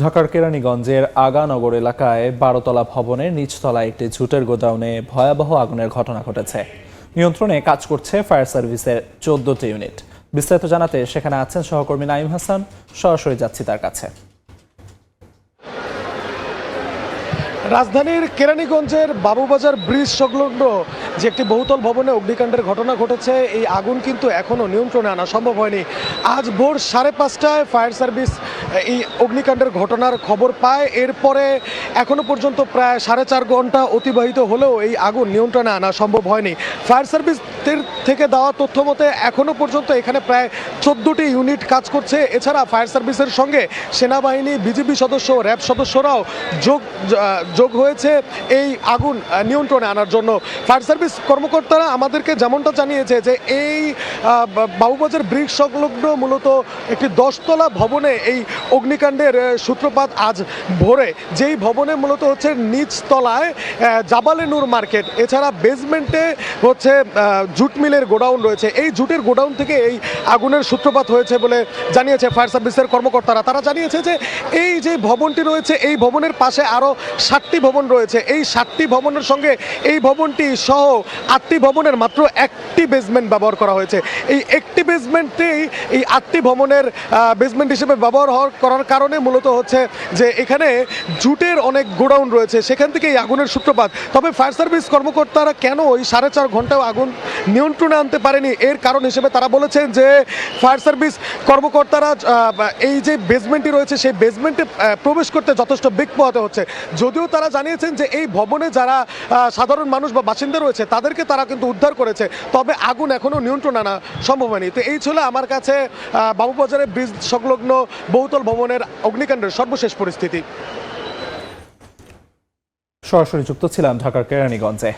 ঢাকার কেরানীগঞ্জের আগানগর এলাকায় 12তলা ভবনের নিচতলায় একটি ঝুটের গোডাউনে ভয়াবহ আগুনের ঘটনা ঘটেছে। নিয়ন্ত্রণে কাজ করছে ফায়ার সার্ভিসের 14টি ইউনিট। বিস্তারিত জানাতে সেখানে আছেন সহকর্মী নাঈম হাসান। সরাসরি যাচ্ছি তার কাছে। রাজধানীর কেরানীগঞ্জের বাবুবাজার ব্রিজ সংলগ্ন যে একটি বহুতল ভবনে অগ্নিকাণ্ডের ঘটনা ঘটেছে, এই আগুন কিন্তু এখনও নিয়ন্ত্রণে আনা সম্ভব হয়নি। আজ ভোর 5:30টায় ফায়ার সার্ভিস এই অগ্নিকাণ্ডের ঘটনার খবর পায়। এরপরে এখনও পর্যন্ত প্রায় 4.5 ঘন্টা অতিবাহিত হলেও এই আগুন নিয়ন্ত্রণে আনা সম্ভব হয়নি। ফায়ার সার্ভিসের থেকে দেওয়া তথ্য মতে এখনও পর্যন্ত এখানে প্রায় 14টি ইউনিট কাজ করছে। এছাড়া ফায়ার সার্ভিসের সঙ্গে সেনাবাহিনী, বিজিবি সদস্য, র্যাব সদস্যরাও যোগ হয়েছে এই আগুন নিয়ন্ত্রণে আনার জন্য। ফায়ার সার্ভিস কর্মকর্তারা আমাদেরকে যেমনটা জানিয়েছে যে এই বাবুবাজার ব্রিজ সংলগ্ন মূলত একটি 10তলা ভবনে এই অগ্নিকাণ্ডের সূত্রপাত আজ ভোরে। যেই ভবনে মূলত হচ্ছে নিচতলায় জাবালে নূর মার্কেট, এছাড়া বেসমেন্টে হচ্ছে জুট মিলের গোডাউন রয়েছে। এই জুটের গোডাউন থেকে এই আগুনের সূত্রপাত হয়েছে বলে জানিয়েছে ফায়ার সার্ভিসের কর্মকর্তারা। তারা জানিয়েছে যে এই যে ভবনটি রয়েছে এই ভবনের পাশে আরও 7টি ভবন রয়েছে। এই 7টি ভবনের সঙ্গে এই ভবনটি সহ 8টি ভবনের মাত্র একটি বেসমেন্ট ব্যবহার করা হয়েছে। এই একটি বেসমেন্টেই এই 8টি ভবনের বেসমেন্ট হিসেবে ব্যবহার করার কারণে মূলত হচ্ছে যে এখানে জুটের অনেক গোডাউন রয়েছে, সেখান থেকে এই আগুনের সূত্রপাত। তবে ফায়ার সার্ভিস কর্মকর্তারা কেন ওই 4.5 ঘন্টাও আগুন নিয়ন্ত্রণে আনতে পারেনি এর কারণ হিসেবে তারা বলেছেন যে ফায়ার সার্ভিস কর্মকর্তারা এই যে বেসমেন্টটি রয়েছে সেই বেসমেন্টে প্রবেশ করতে যথেষ্ট বেগ পোহাতে হচ্ছে। যদিও তারা জানিয়েছেন যে এই ভবনে যারা সাধারণ মানুষ বা বাসিন্দা রয়েছে তাদেরকে তারা কিন্তু উদ্ধার করেছে, তবে আগুন এখনও নিয়ন্ত্রণ আনা সম্ভব হয়নি। তো এই ছিল আমার কাছে বাবুবাজারের ব্রিজ সংলগ্ন বহুতল ভবনের অগ্নিকাণ্ডের সর্বশেষ পরিস্থিতি। সরাসরি যুক্ত ছিলাম ঢাকার কেরানীগঞ্জে।